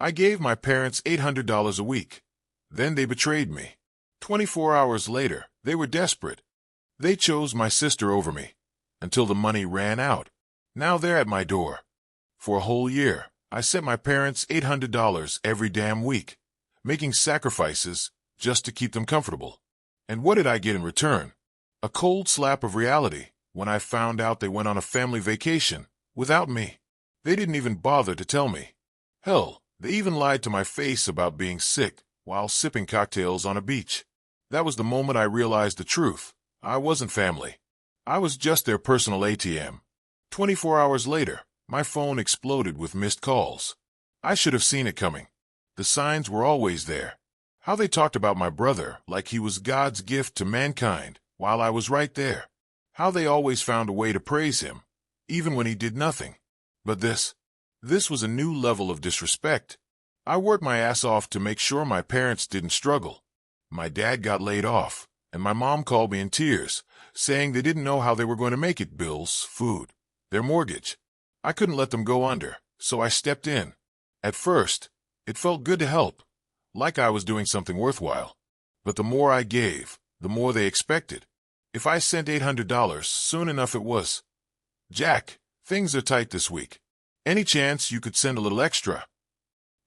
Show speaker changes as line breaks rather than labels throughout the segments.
I gave my parents $800 a week. Then they betrayed me. 24 hours later, they were desperate. They chose my sister over me, until the money ran out. Now they're at my door. For a whole year, I sent my parents $800 every damn week, making sacrifices just to keep them comfortable. And what did I get in return? A cold slap of reality when I found out they went on a family vacation without me. They didn't even bother to tell me. Hell, they even lied to my face about being sick while sipping cocktails on a beach. That was the moment I realized the truth. I wasn't family. I was just their personal ATM. 24 hours later, my phone exploded with missed calls. I should have seen it coming. The signs were always there. How they talked about my brother like he was God's gift to mankind while I was right there. How they always found a way to praise him, even when he did nothing. But this was a new level of disrespect. I worked my ass off to make sure my parents didn't struggle. My dad got laid off, and my mom called me in tears, saying they didn't know how they were going to make it: bills, food, their mortgage. I couldn't let them go under, so I stepped in. At first, it felt good to help, like I was doing something worthwhile. But the more I gave, the more they expected. If I sent $800, soon enough it was, "Jack, things are tight this week. Any chance you could send a little extra?"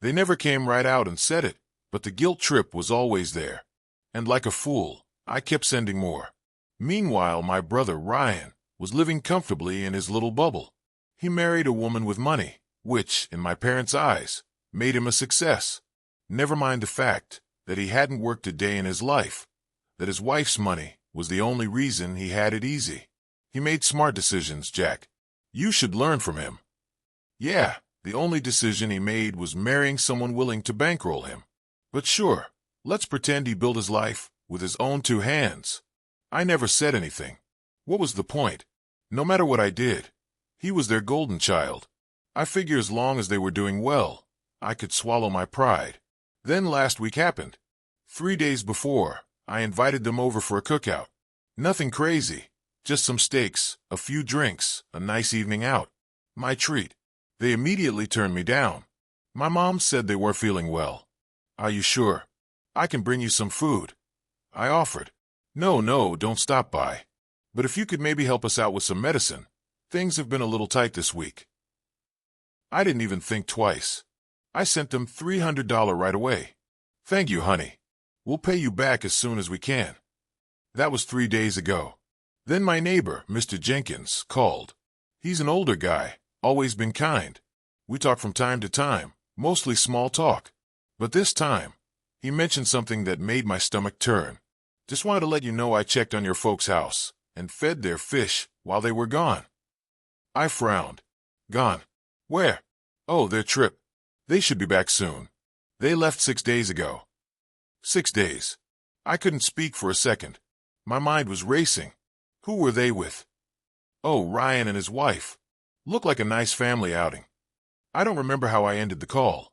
They never came right out and said it, but the guilt trip was always there. And like a fool, I kept sending more. Meanwhile, my brother Ryan was living comfortably in his little bubble. He married a woman with money, which, in my parents' eyes, made him a success. Never mind the fact that he hadn't worked a day in his life, that his wife's money was the only reason he had it easy. He made smart decisions, Jack. You should learn from him. Yeah, the only decision he made was marrying someone willing to bankroll him. But sure, let's pretend he built his life with his own two hands. I never said anything. What was the point? No matter what I did, he was their golden child. I figure as long as they were doing well, I could swallow my pride. Then last week happened. 3 days before, I invited them over for a cookout. Nothing crazy, just some steaks, a few drinks, a nice evening out. My treat. They immediately turned me down. My mom said they weren't feeling well. Are you sure? I can bring you some food. I offered. No, don't stop by. But if you could maybe help us out with some medicine. Things have been a little tight this week. I didn't even think twice. I sent them $300 right away. Thank you, honey. We'll pay you back as soon as we can. That was 3 days ago. Then my neighbor, Mr. Jenkins, called. He's an older guy, always been kind. We talk from time to time, mostly small talk. But this time, he mentioned something that made my stomach turn. Just wanted to let you know I checked on your folks' house and fed their fish while they were gone. I frowned. Gone? Where? Oh, their trip. They should be back soon. They left 6 days ago. 6 days. I couldn't speak for a second. My mind was racing. Who were they with? Oh, Ryan and his wife. Looked like a nice family outing. I don't remember how I ended the call.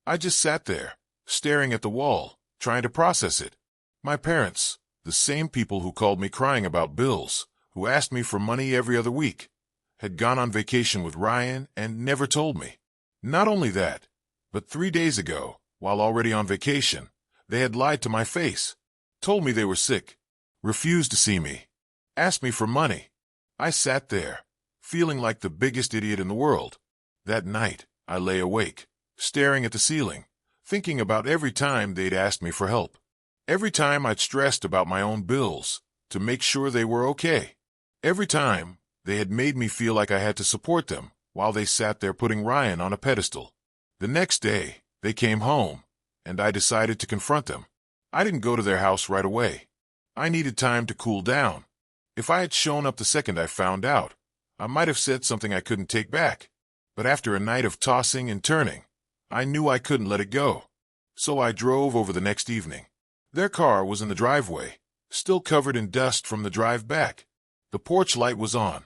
I just sat there, staring at the wall, trying to process it. My parents, the same people who called me crying about bills, who asked me for money every other week, had gone on vacation with Ryan and never told me. Not only that, but 3 days ago, while already on vacation, they had lied to my face, told me they were sick, refused to see me, asked me for money. I sat there, feeling like the biggest idiot in the world. That night, I lay awake, staring at the ceiling, thinking about every time they'd asked me for help. Every time I'd stressed about my own bills, to make sure they were okay. Every time they had made me feel like I had to support them, while they sat there putting Ryan on a pedestal. The next day, they came home, and I decided to confront them. I didn't go to their house right away. I needed time to cool down. If I had shown up the second I found out, I might have said something I couldn't take back. But after a night of tossing and turning, I knew I couldn't let it go. So I drove over the next evening. Their car was in the driveway, still covered in dust from the drive back. The porch light was on.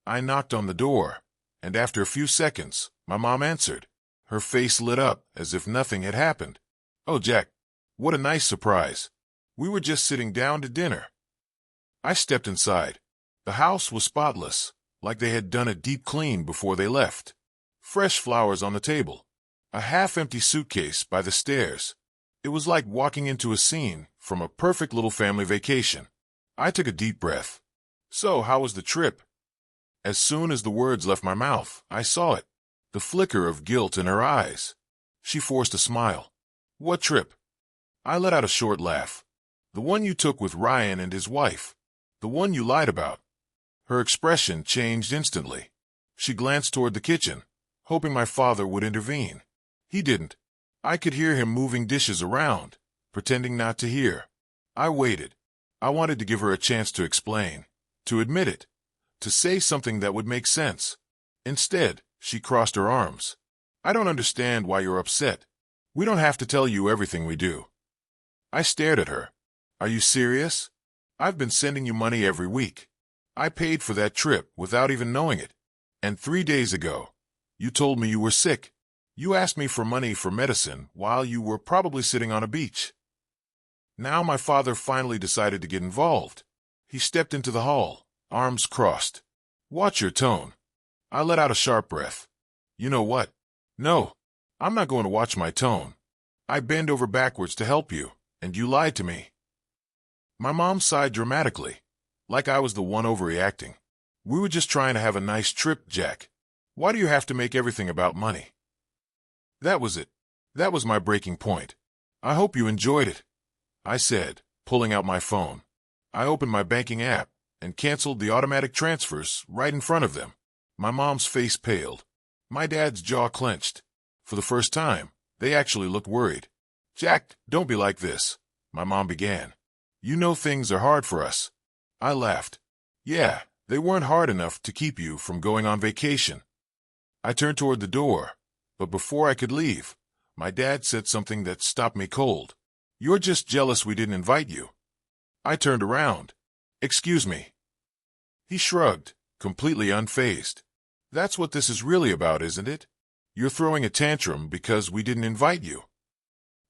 I knocked on the door, and after a few seconds, my mom answered. Her face lit up as if nothing had happened. Oh, Jack, what a nice surprise. We were just sitting down to dinner. I stepped inside. The house was spotless, like they had done a deep clean before they left. Fresh flowers on the table. A half-empty suitcase by the stairs. It was like walking into a scene from a perfect little family vacation. I took a deep breath. "So, how was the trip?" As soon as the words left my mouth, I saw it. The flicker of guilt in her eyes. She forced a smile. "What trip?" I let out a short laugh. "The one you took with Ryan and his wife. The one you lied about." Her expression changed instantly. She glanced toward the kitchen, hoping my father would intervene. He didn't. I could hear him moving dishes around, pretending not to hear. I waited. I wanted to give her a chance to explain, to admit it, to say something that would make sense. Instead, she crossed her arms. "I don't understand why you're upset. We don't have to tell you everything we do." I stared at her. "Are you serious? I've been sending you money every week. I paid for that trip without even knowing it. And 3 days ago, you told me you were sick. You asked me for money for medicine while you were probably sitting on a beach." Now my father finally decided to get involved. He stepped into the hall, arms crossed. "Watch your tone." I let out a sharp breath. "You know what? No, I'm not going to watch my tone. I bend over backwards to help you, and you lied to me." My mom sighed dramatically, like I was the one overreacting. "We were just trying to have a nice trip, Jack. Why do you have to make everything about money?" That was it. That was my breaking point. "I hope you enjoyed it," I said, pulling out my phone. I opened my banking app and canceled the automatic transfers right in front of them. My mom's face paled. My dad's jaw clenched. For the first time, they actually looked worried. "Jack, don't be like this," my mom began. "You know things are hard for us." I laughed. "Yeah, they weren't hard enough to keep you from going on vacation." I turned toward the door, but before I could leave, my dad said something that stopped me cold. "You're just jealous we didn't invite you." I turned around. "Excuse me." He shrugged, completely unfazed. "That's what this is really about, isn't it? You're throwing a tantrum because we didn't invite you."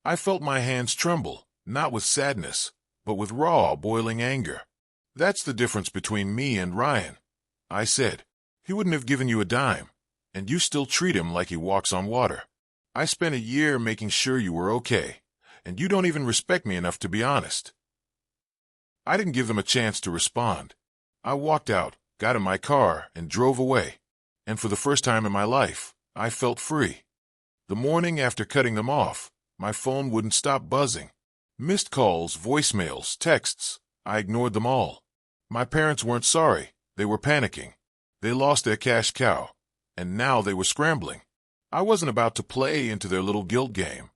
I felt my hands tremble, not with sadness, but with raw, boiling anger. "That's the difference between me and Ryan," I said. "He wouldn't have given you a dime, and you still treat him like he walks on water. I spent a year making sure you were okay, and you don't even respect me enough to be honest." I didn't give them a chance to respond. I walked out, got in my car, and drove away. And for the first time in my life, I felt free. The morning after cutting them off, my phone wouldn't stop buzzing. Missed calls, voicemails, texts. I ignored them all. My parents weren't sorry. They were panicking. They lost their cash cow, and now they were scrambling. I wasn't about to play into their little guilt game.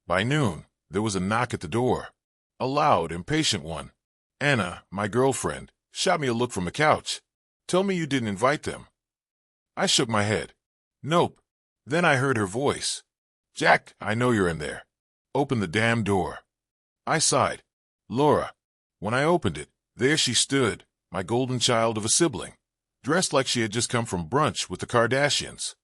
By noon, there was a knock at the door. A loud, impatient one. Anna, my girlfriend, shot me a look from the couch. "Tell me you didn't invite them." I shook my head. "Nope." Then I heard her voice. "Jack, I know you're in there. Open the damn door." I sighed. "Laura." When I opened it, there she stood, my golden child of a sibling, dressed like she had just come from brunch with the Kardashians.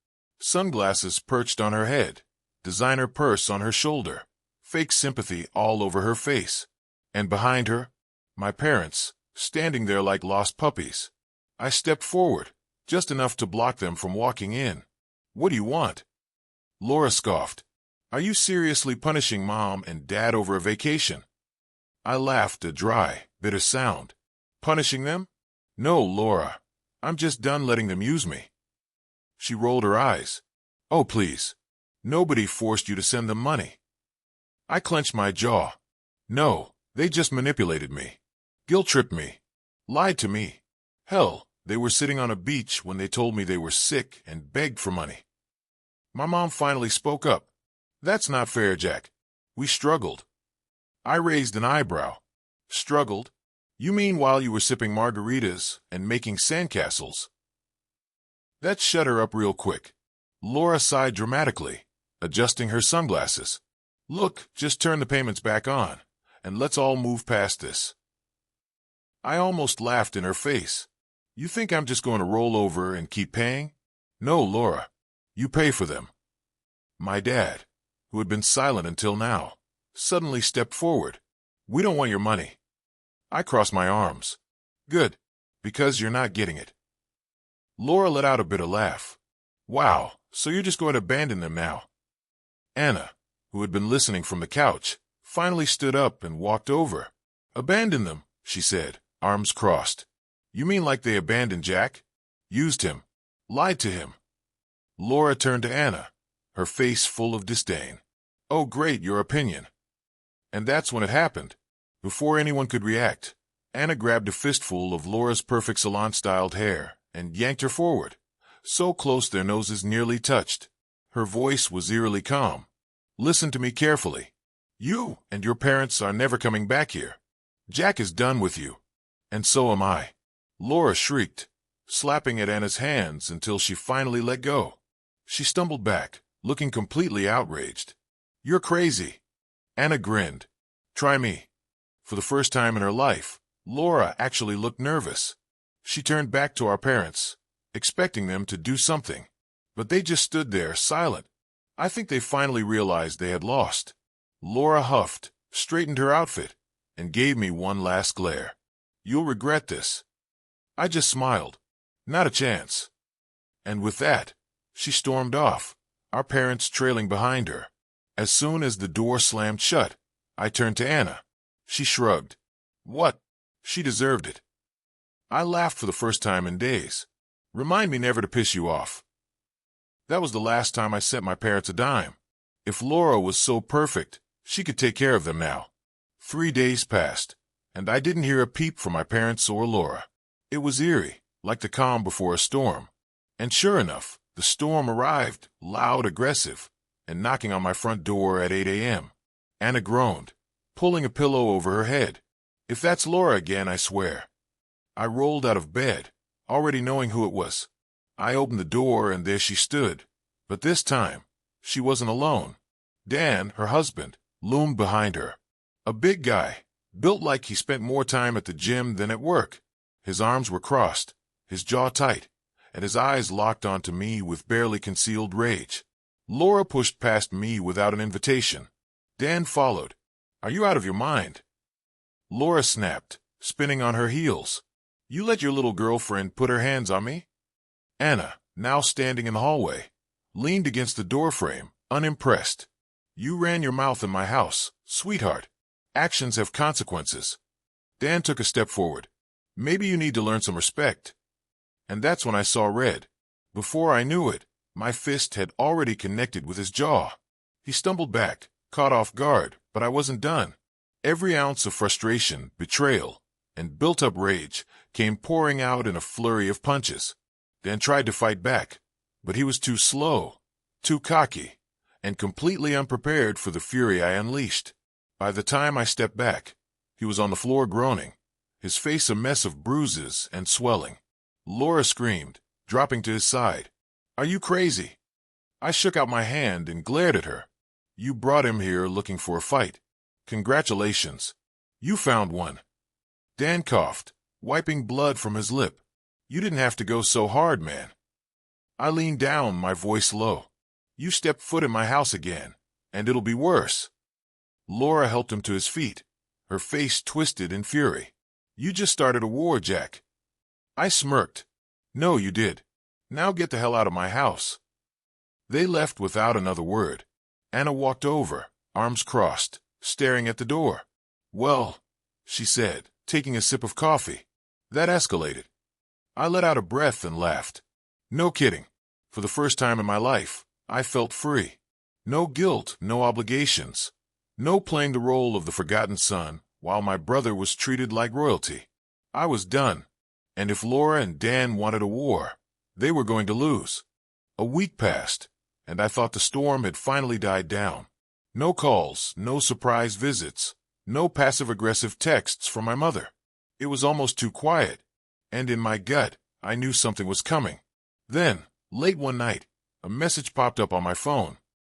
Sunglasses perched on her head, designer purse on her shoulder, fake sympathy all over her face. And behind her, my parents, standing there like lost puppies. I stepped forward, just enough to block them from walking in. "What do you want?" Laura scoffed. "Are you seriously punishing Mom and Dad over a vacation?" I laughed, a dry, bitter sound. "Punishing them? No, Laura. I'm just done letting them use me." She rolled her eyes. "Oh, please. Nobody forced you to send them money." I clenched my jaw. "No, they just manipulated me. Guilt-tripped me. Lied to me. Hell, they were sitting on a beach when they told me they were sick and begged for money." My mom finally spoke up. "That's not fair, Jack. We struggled." I raised an eyebrow. "Struggled? You mean while you were sipping margaritas and making sandcastles?" That shut her up real quick. Laura sighed dramatically, adjusting her sunglasses. "Look, just turn the payments back on, and let's all move past this." I almost laughed in her face. "You think I'm just going to roll over and keep paying? No, Laura. You pay for them." My dad, who had been silent until now, suddenly stepped forward. "We don't want your money." I crossed my arms. "Good, because you're not getting it." Laura let out a bitter laugh. "Wow, so you're just going to abandon them now?" Anna, who had been listening from the couch, finally stood up and walked over. "Abandon them," she said, arms crossed. "You mean like they abandoned Jack? Used him? Lied to him?" Laura turned to Anna, her face full of disdain. "Oh, great, your opinion." And that's when it happened. Before anyone could react, Anna grabbed a fistful of Laura's perfect salon-styled hair and yanked her forward, so close their noses nearly touched. Her voice was eerily calm. "Listen to me carefully. You and your parents are never coming back here. Jack is done with you. And so am I." Laura shrieked, slapping at Anna's hands until she finally let go. She stumbled back, looking completely outraged. "You're crazy." Anna grinned. "Try me." For the first time in her life, Laura actually looked nervous. She turned back to our parents, expecting them to do something. But they just stood there, silent. I think they finally realized they had lost. Laura huffed, straightened her outfit, and gave me one last glare. "You'll regret this." I just smiled. Not a chance. And with that, she stormed off, our parents trailing behind her. As soon as the door slammed shut, I turned to Anna. She shrugged. "What? She deserved it." I laughed for the first time in days. "Remind me never to piss you off." That was the last time I sent my parents a dime. If Laura was so perfect, she could take care of them now. 3 days passed, and I didn't hear a peep from my parents or Laura. It was eerie, like the calm before a storm. And sure enough, the storm arrived, loud, aggressive, and knocking on my front door at 8 a.m. Anna groaned, pulling a pillow over her head. "If that's Laura again, I swear." I rolled out of bed, already knowing who it was. I opened the door, and there she stood. But this time, she wasn't alone. Dan, her husband, loomed behind her. A big guy, built like he spent more time at the gym than at work. His arms were crossed, his jaw tight, and his eyes locked onto me with barely concealed rage. Laura pushed past me without an invitation. Dan followed. "Are you out of your mind?" Laura snapped, spinning on her heels. "You let your little girlfriend put her hands on me?" Anna, now standing in the hallway, leaned against the doorframe, unimpressed. "You ran your mouth in my house, sweetheart. Actions have consequences." Dan took a step forward. "Maybe you need to learn some respect." And that's when I saw red. Before I knew it, my fist had already connected with his jaw. He stumbled back, caught off guard, but I wasn't done. Every ounce of frustration, betrayal, and built-up rage came pouring out in a flurry of punches. Dan tried to fight back, but he was too slow, too cocky, and completely unprepared for the fury I unleashed. By the time I stepped back, he was on the floor groaning, his face a mess of bruises and swelling. Laura screamed, dropping to his side. "Are you crazy?" I shook out my hand and glared at her. "You brought him here looking for a fight. Congratulations. You found one." Dan coughed, wiping blood from his lip. "You didn't have to go so hard, man." I leaned down, my voice low. "You step foot in my house again, and it'll be worse." Laura helped him to his feet, her face twisted in fury. "You just started a war, Jack." I smirked. "No, you did. Now get the hell out of my house." They left without another word. Anna walked over, arms crossed, staring at the door. "Well," she said, taking a sip of coffee. "That escalated." I let out a breath and laughed. No kidding. For the first time in my life, I felt free. No guilt, no obligations. No playing the role of the forgotten son while my brother was treated like royalty. I was done. And if Laura and Dan wanted a war, they were going to lose. A week passed, and I thought the storm had finally died down. No calls, no surprise visits, no passive-aggressive texts from my mother. It was almost too quiet, and in my gut, I knew something was coming. Then, late one night, a message popped up on my phone.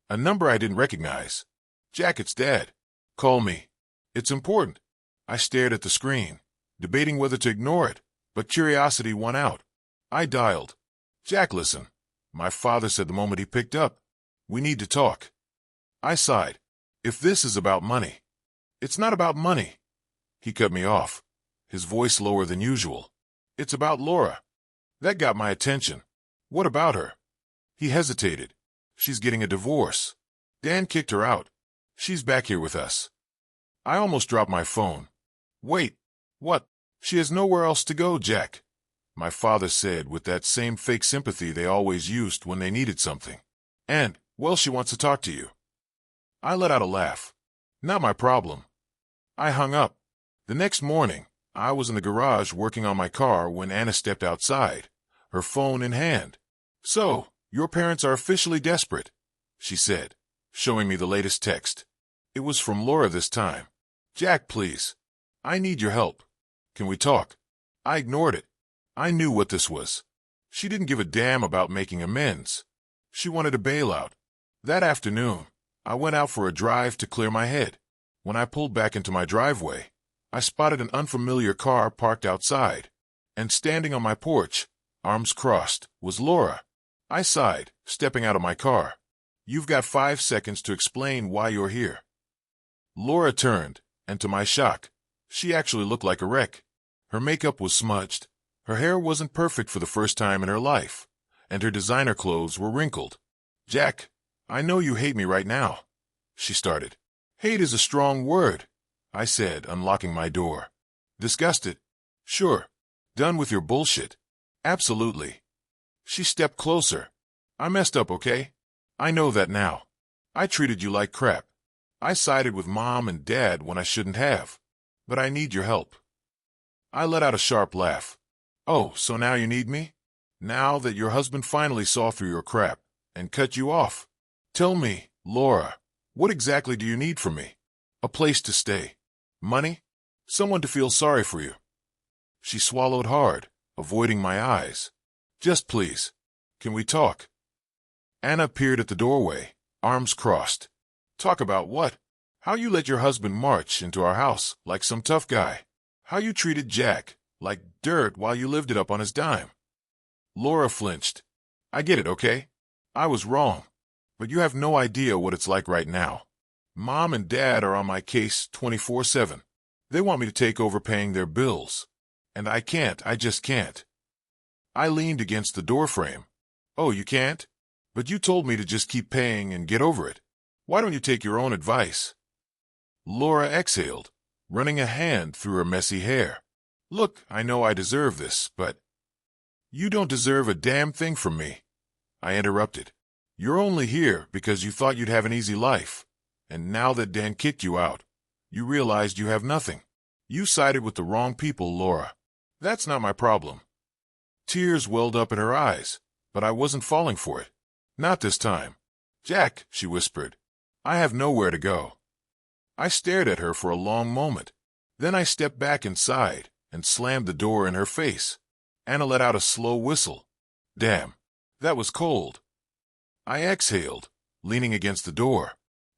A number I didn't recognize. "Jack, it's Dad. Call me. It's important." I stared at the screen, debating whether to ignore it, but curiosity won out. I dialed. "Jack, listen," my father said the moment he picked up. "We need to talk." I sighed. "If this is about money." "It's not about money." He cut me off, his voice lower than usual. "It's about Laura." That got my attention. "What about her?" He hesitated. "She's getting a divorce." Dan kicked her out. She's back here with us. I almost dropped my phone. Wait, what? She has nowhere else to go, Jack, my father said with that same fake sympathy they always used when they needed something. And, well, she wants to talk to you. I let out a laugh. Not my problem. I hung up. The next morning, I was in the garage working on my car when Anna stepped outside, her phone in hand. So, your parents are officially desperate, she said, showing me the latest text. It was from Laura this time. Jack, please. I need your help. Can we talk? I ignored it. I knew what this was. She didn't give a damn about making amends. She wanted a bailout. That afternoon, I went out for a drive to clear my head. When I pulled back into my driveway, I spotted an unfamiliar car parked outside, and standing on my porch, arms crossed, was Laura. I sighed, stepping out of my car. You've got 5 seconds to explain why you're here. Laura turned, and to my shock, she actually looked like a wreck. Her makeup was smudged, her hair wasn't perfect for the first time in her life, and her designer clothes were wrinkled. Jack, I know you hate me right now, she started. Hate is a strong word, I said, unlocking my door. Disgusted? Sure. Done with your bullshit? Absolutely. She stepped closer. I messed up, okay? I know that now. I treated you like crap. I sided with Mom and Dad when I shouldn't have. But I need your help. I let out a sharp laugh. Oh, so now you need me? Now that your husband finally saw through your crap and cut you off? Tell me, Laura, what exactly do you need from me? A place to stay? Money? Someone to feel sorry for you? She swallowed hard, avoiding my eyes. Just please. Can we talk? Anna appeared at the doorway, arms crossed. Talk about what? How you let your husband march into our house like some tough guy. How you treated Jack like dirt while you lived it up on his dime. Laura flinched. I get it, okay? I was wrong. But you have no idea what it's like right now. Mom and Dad are on my case 24/7. They want me to take over paying their bills. And I can't, I just can't. I leaned against the doorframe. Oh, you can't? But you told me to just keep paying and get over it. Why don't you take your own advice? Laura exhaled, running a hand through her messy hair. Look, I know I deserve this, but... You don't deserve a damn thing from me, I interrupted. You're only here because you thought you'd have an easy life. And now that Dan kicked you out, you realized you have nothing. You sided with the wrong people, Laura. That's not my problem. Tears welled up in her eyes, but I wasn't falling for it. Not this time. Jack, she whispered, I have nowhere to go. I stared at her for a long moment. Then I stepped back inside and slammed the door in her face. Anna let out a slow whistle. Damn, that was cold. I exhaled, leaning against the door.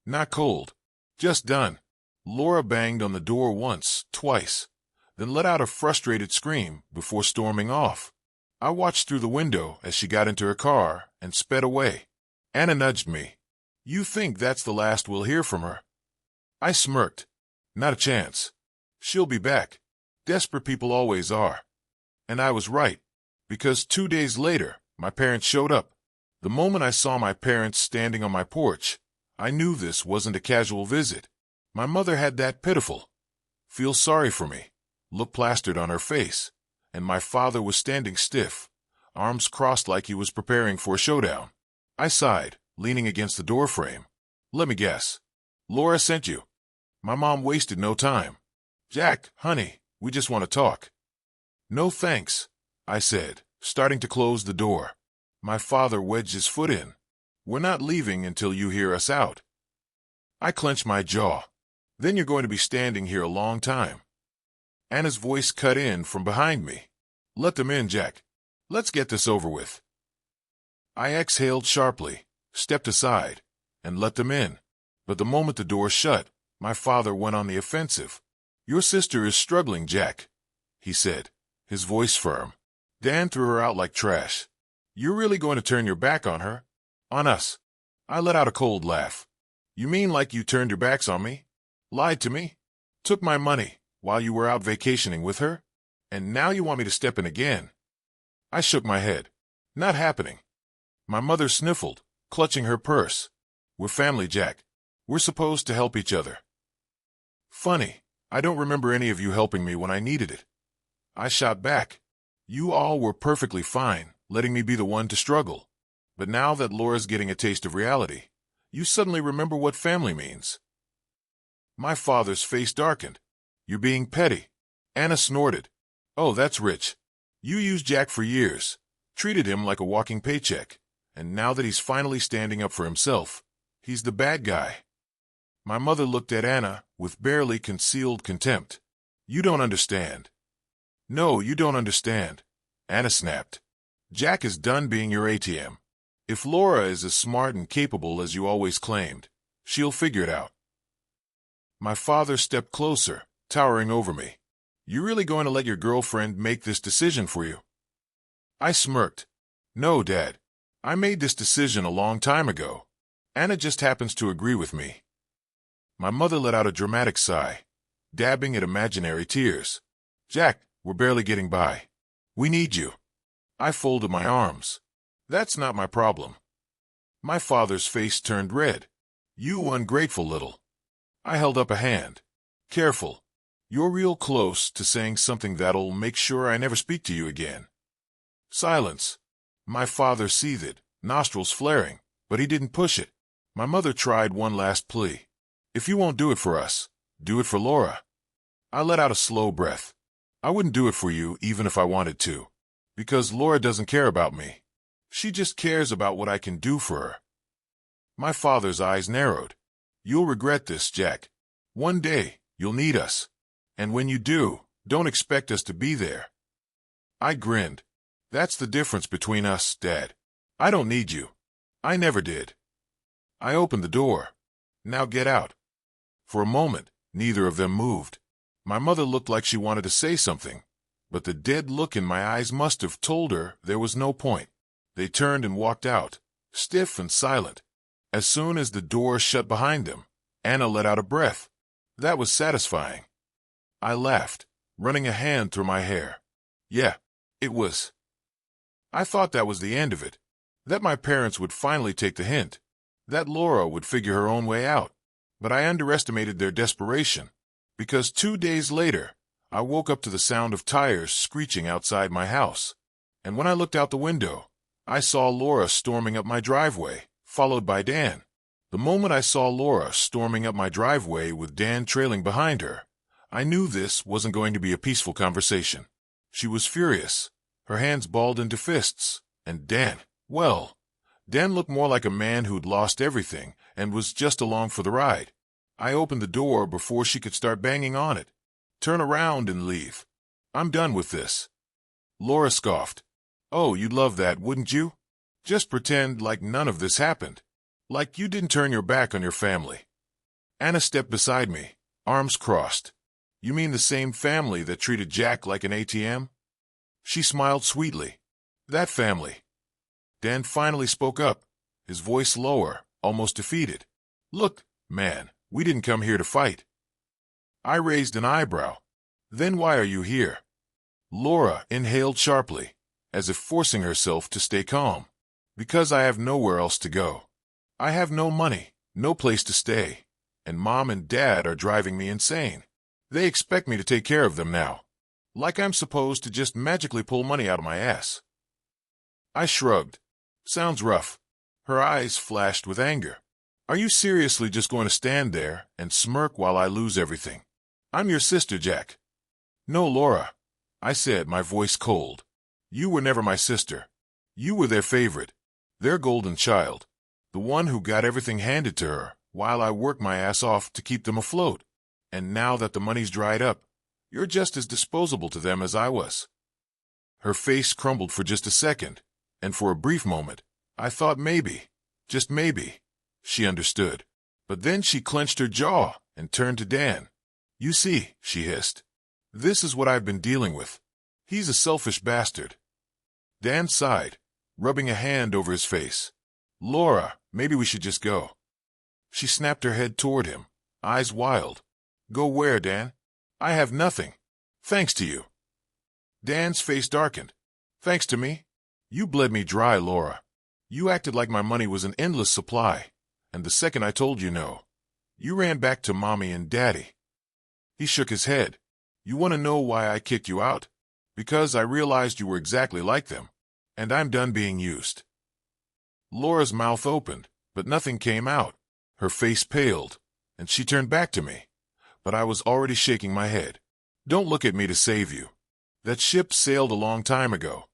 Not cold. Just done. Laura banged on the door once, twice, then let out a frustrated scream before storming off. I watched through the window as she got into her car and sped away. Anna nudged me. You think that's the last we'll hear from her? I smirked. Not a chance. She'll be back. Desperate people always are. And I was right, because 2 days later, my parents showed up. The moment I saw my parents standing on my porch, I knew this wasn't a casual visit. My mother had that pitiful, feel sorry for me, look plastered on her face, and my father was standing stiff, arms crossed like he was preparing for a showdown. I sighed, leaning against the doorframe. Let me guess. Laura sent you. My mom wasted no time. Jack, honey, we just want to talk. No thanks, I said, starting to close the door. My father wedged his foot in. We're not leaving until you hear us out. I clenched my jaw. Then you're going to be standing here a long time. Anna's voice cut in from behind me. Let them in, Jack. Let's get this over with. I exhaled sharply, stepped aside, and let them in. But the moment the door shut, my father went on the offensive. Your sister is struggling, Jack, he said, his voice firm. Dan threw her out like trash. You're really going to turn your back on her? On us? I let out a cold laugh. You mean like you turned your backs on me? Lied to me? Took my money while you were out vacationing with her? And now you want me to step in again? I shook my head. Not happening. My mother sniffled, clutching her purse. We're family, Jack. We're supposed to help each other. Funny, I don't remember any of you helping me when I needed it. I shot back. You all were perfectly fine, letting me be the one to struggle. But now that Laura's getting a taste of reality, you suddenly remember what family means. My father's face darkened. You're being petty. Anna snorted. Oh, that's rich. You used Jack for years, treated him like a walking paycheck, and now that he's finally standing up for himself, he's the bad guy. My mother looked at Anna with barely concealed contempt. You don't understand. No, you don't understand, Anna snapped. Jack is done being your ATM. If Laura is as smart and capable as you always claimed, she'll figure it out. My father stepped closer, towering over me. You really going to let your girlfriend make this decision for you? I smirked. No, Dad. I made this decision a long time ago. Anna just happens to agree with me. My mother let out a dramatic sigh, dabbing at imaginary tears. Jack, we're barely getting by. We need you. I folded my arms. That's not my problem. My father's face turned red. You ungrateful little. I held up a hand. Careful. You're real close to saying something that'll make sure I never speak to you again. Silence. My father seethed, nostrils flaring, but he didn't push it. My mother tried one last plea. If you won't do it for us, do it for Laura. I let out a slow breath. I wouldn't do it for you even if I wanted to, because Laura doesn't care about me. She just cares about what I can do for her. My father's eyes narrowed. You'll regret this, Jack. One day, you'll need us. And when you do, don't expect us to be there. I grinned. That's the difference between us, Dad. I don't need you. I never did. I opened the door. Now get out. For a moment, neither of them moved. My mother looked like she wanted to say something, but the dead look in my eyes must have told her there was no point. They turned and walked out, stiff and silent. As soon as the door shut behind them, Anna let out a breath. That was satisfying. I laughed, running a hand through my hair. Yeah, it was. I thought that was the end of it, that my parents would finally take the hint, that Laura would figure her own way out. But I underestimated their desperation, because 2 days later, I woke up to the sound of tires screeching outside my house. And when I looked out the window, I saw Laura storming up my driveway, followed by Dan. The moment I saw Laura storming up my driveway with Dan trailing behind her, I knew this wasn't going to be a peaceful conversation. She was furious, her hands balled into fists, and Dan looked more like a man who'd lost everything and was just along for the ride. I opened the door before she could start banging on it. Turn around and leave. I'm done with this. Laura scoffed. Oh, you'd love that, wouldn't you? Just pretend like none of this happened. Like you didn't turn your back on your family. Anna stepped beside me, arms crossed. You mean the same family that treated Jack like an ATM? She smiled sweetly. That family. Dan finally spoke up, his voice lower, almost defeated. Look, man, we didn't come here to fight. I raised an eyebrow. Then why are you here? Laura inhaled sharply, as if forcing herself to stay calm. Because I have nowhere else to go. I have no money, no place to stay, and Mom and Dad are driving me insane. They expect me to take care of them now, like I'm supposed to just magically pull money out of my ass. I shrugged. Sounds rough. Her eyes flashed with anger. Are you seriously just going to stand there and smirk while I lose everything? I'm your sister, Jack. No, Laura, I said, my voice cold. You were never my sister. You were their favorite, their golden child, the one who got everything handed to her while I worked my ass off to keep them afloat. And now that the money's dried up, you're just as disposable to them as I was. Her face crumbled for just a second, and for a brief moment, I thought maybe, just maybe, she understood. But then she clenched her jaw and turned to Dan. You see, she hissed. This is what I've been dealing with. He's a selfish bastard. Dan sighed, rubbing a hand over his face. Laura, maybe we should just go. She snapped her head toward him, eyes wild. Go where, Dan? I have nothing. Thanks to you. Dan's face darkened. Thanks to me? You bled me dry, Laura. You acted like my money was an endless supply, and the second I told you no, you ran back to Mommy and Daddy." He shook his head. "You want to know why I kicked you out? Because I realized you were exactly like them, and I'm done being used." Laura's mouth opened, but nothing came out. Her face paled, and she turned back to me, but I was already shaking my head. "Don't look at me to save you. That ship sailed a long time ago."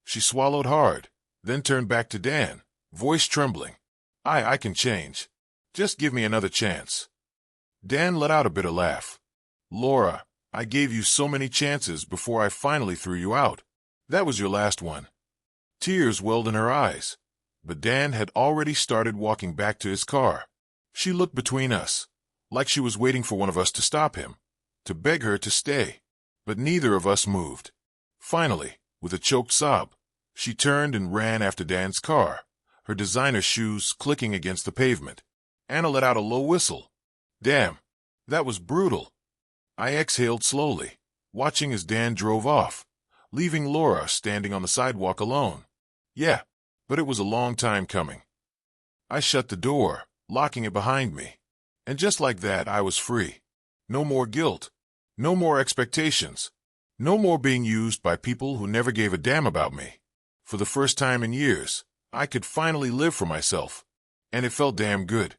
She swallowed hard, then turned back to Dan, voice trembling. I can change. Just give me another chance." Dan let out a bitter laugh. "Laura, I gave you so many chances before I finally threw you out. That was your last one." Tears welled in her eyes, but Dan had already started walking back to his car. She looked between us, like she was waiting for one of us to stop him, to beg her to stay, but neither of us moved. Finally, with a choked sob, she turned and ran after Dan's car, her designer shoes clicking against the pavement. Anna let out a low whistle. "Damn, that was brutal." I exhaled slowly, watching as Dan drove off, leaving Laura standing on the sidewalk alone. Yeah, but it was a long time coming. I shut the door, locking it behind me. And just like that, I was free. No more guilt. No more expectations. No more being used by people who never gave a damn about me. For the first time in years, I could finally live for myself. And it felt damn good.